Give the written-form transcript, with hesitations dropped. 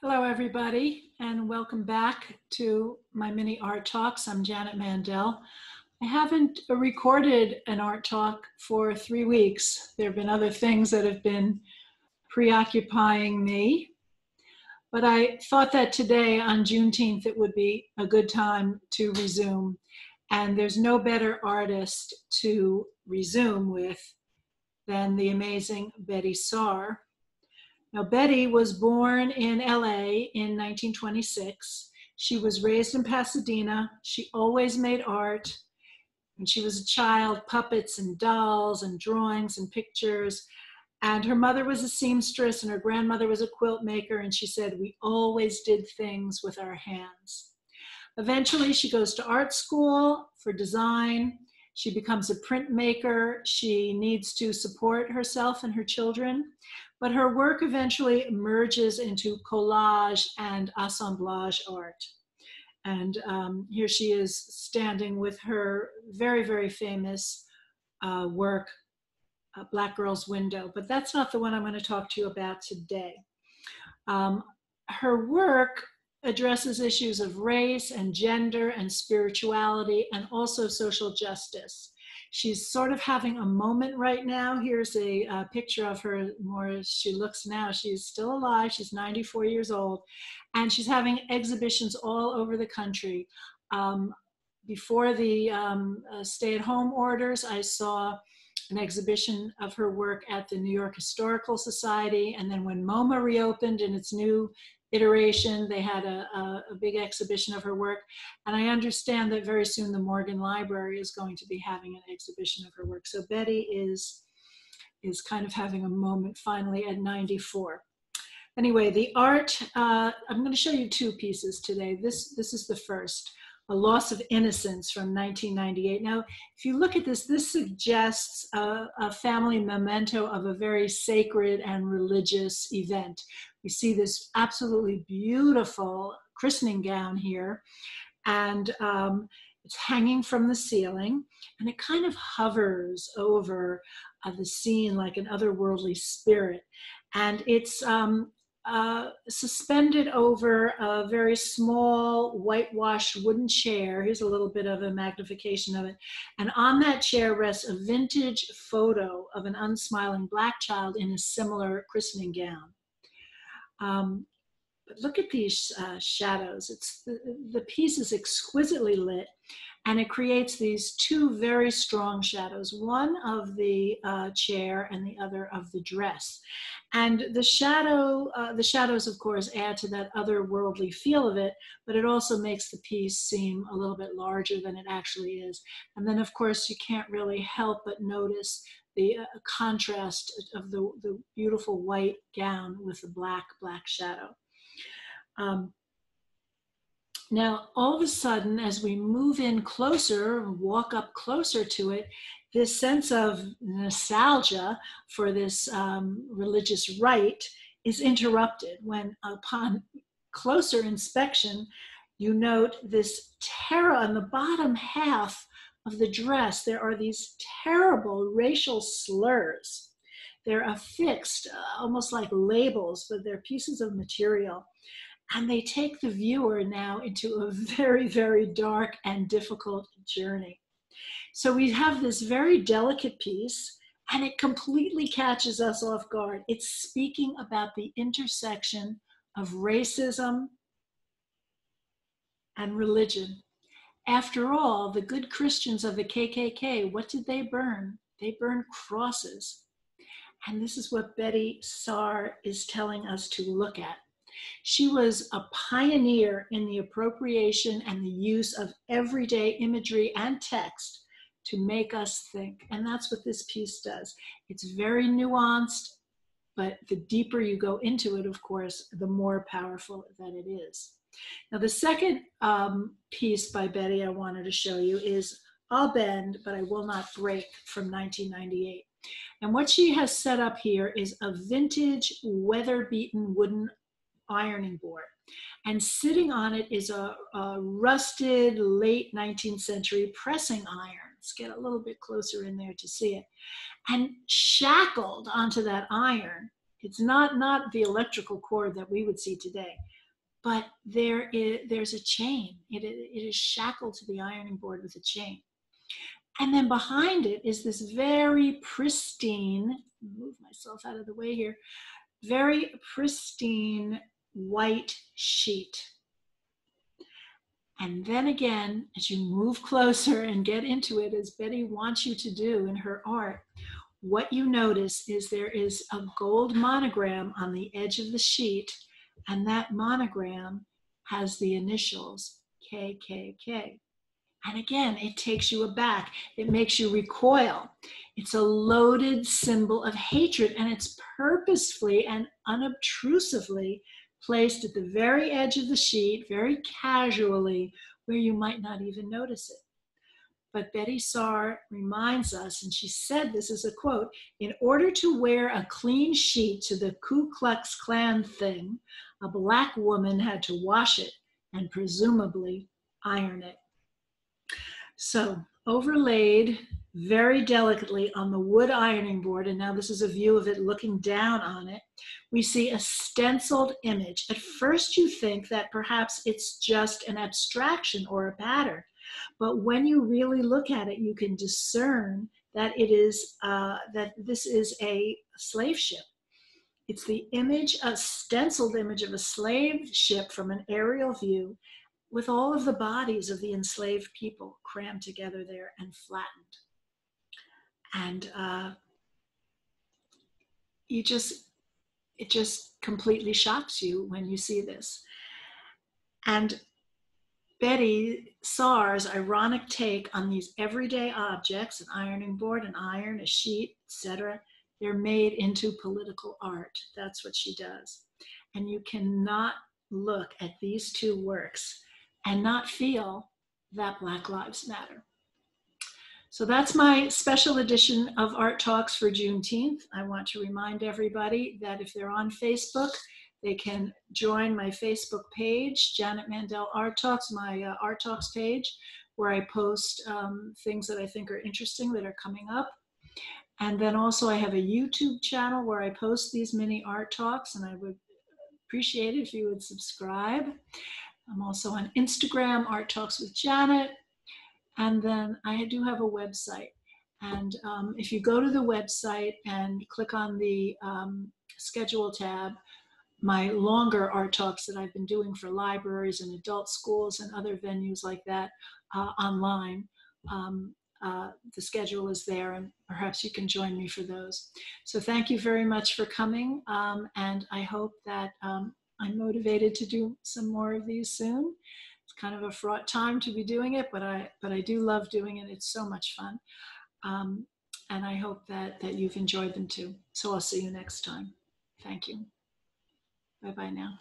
Hello, everybody, and welcome back to my mini art talks. I'm Janet Mandel. I haven't recorded an art talk for 3 weeks. There have been other things that have been preoccupying me, but I thought that today on Juneteenth it would be a good time to resume. And there's no better artist to resume with than the amazing Betye Saar. Now, Betty was born in LA in 1926. She was raised in Pasadena. She always made art. When she was a child, puppets and dolls and drawings and pictures. And her mother was a seamstress and her grandmother was a quilt maker. And she said, we always did things with our hands. Eventually, she goes to art school for design. She becomes a printmaker. She needs to support herself and her children. But her work eventually merges into collage and assemblage art. And here she is standing with her very, very famous work, Black Girl's Window. But that's not the one I'm going to talk to you about today. Her work addresses issues of race and gender and spirituality and also social justice. She's sort of having a moment right now. Here's a picture of her more as she looks now. She's still alive. She's 94 years old. And she's having exhibitions all over the country. Before the stay-at-home orders, I saw an exhibition of her work at the New York Historical Society. And then when MoMA reopened in its new iteration, they had a big exhibition of her work. And I understand that very soon the Morgan Library is going to be having an exhibition of her work. So Betty is kind of having a moment finally at 94. Anyway, the art, I'm going to show you two pieces today. This is the first, A Loss of Innocence from 1998. Now, if you look at this, this suggests a family memento of a very sacred and religious event. We see this absolutely beautiful christening gown here, and it's hanging from the ceiling, and it kind of hovers over the scene like an otherworldly spirit. And it's suspended over a very small whitewashed wooden chair. Here's a little bit of a magnification of it. And on that chair rests a vintage photo of an unsmiling Black child in a similar christening gown. But look at these shadows. The piece is exquisitely lit, and it creates these two very strong shadows, one of the chair and the other of the dress. And the shadows, of course, add to that otherworldly feel of it, but it also makes the piece seem a little bit larger than it actually is. And then, of course, you can't really help but notice the contrast of the beautiful white gown with the black shadow. Now, all of a sudden, as we move in closer, walk up closer to it, this sense of nostalgia for this religious rite is interrupted when, upon closer inspection, you note this terror on the bottom half of the dress. There are these terrible racial slurs. They're affixed, almost like labels, but they're pieces of material. And they take the viewer now into a very, very dark and difficult journey. So we have this very delicate piece, and it completely catches us off guard. It's speaking about the intersection of racism and religion. After all, the good Christians of the KKK, what did they burn? They burned crosses. And this is what Betye Saar is telling us to look at. She was a pioneer in the appropriation and the use of everyday imagery and text to make us think. And that's what this piece does. It's very nuanced, but the deeper you go into it, of course, the more powerful that it is. Now, the second piece by Betty I wanted to show you is I'll Bend, But I Will Not Break from 1998. And what she has set up here is a vintage weather-beaten wooden ironing board. And sitting on it is a rusted late 19th century pressing iron. Let's get a little bit closer in there to see it. And shackled onto that iron It's not the electrical cord that we would see today, but there's a chain. It is shackled to the ironing board with a chain. And then behind it is this very pristine, move myself out of the way here, very pristine white sheet. And then again, as you move closer and get into it, as Betty wants you to do in her art, what you notice is there is a gold monogram on the edge of the sheet, and that monogram has the initials KKK. And again, it takes you aback. It makes you recoil. It's a loaded symbol of hatred, and it's purposefully and unobtrusively placed at the very edge of the sheet, very casually, where you might not even notice it. But Betye Saar reminds us, and she said this is a quote, "In order to wear a clean sheet to the Ku Klux Klan thing, a black woman had to wash it and presumably iron it." So overlaid very delicately on the wood ironing board, and now this is a view of it looking down on it, we see a stenciled image. At first you think that perhaps it's just an abstraction or a pattern, but when you really look at it, you can discern that it is that this is a slave ship. It's the image, a stenciled image of a slave ship from an aerial view, with all of the bodies of the enslaved people crammed together there and flattened. And it just completely shocks you when you see this. And Betye Saar's ironic take on these everyday objects, an ironing board, an iron, a sheet, etc., they're made into political art. That's what she does. And you cannot look at these two works and not feel that Black Lives Matter. So that's my special edition of Art Talks for Juneteenth. I want to remind everybody that if they're on Facebook, they can join my Facebook page, Janet Mandel Art Talks, my Art Talks page, where I post things that I think are interesting that are coming up. And then also I have a YouTube channel where I post these mini Art Talks, and I would appreciate it if you would subscribe. I'm also on Instagram, Art Talks with Janet. And then I do have a website. And if you go to the website and click on the schedule tab, my longer art talks that I've been doing for libraries and adult schools and other venues like that online, the schedule is there, and perhaps you can join me for those. So thank you very much for coming, and I hope that I'm motivated to do some more of these soon. It's kind of a fraught time to be doing it, but I do love doing it. It's so much fun. And I hope that you've enjoyed them too. So I'll see you next time. Thank you. Bye-bye now.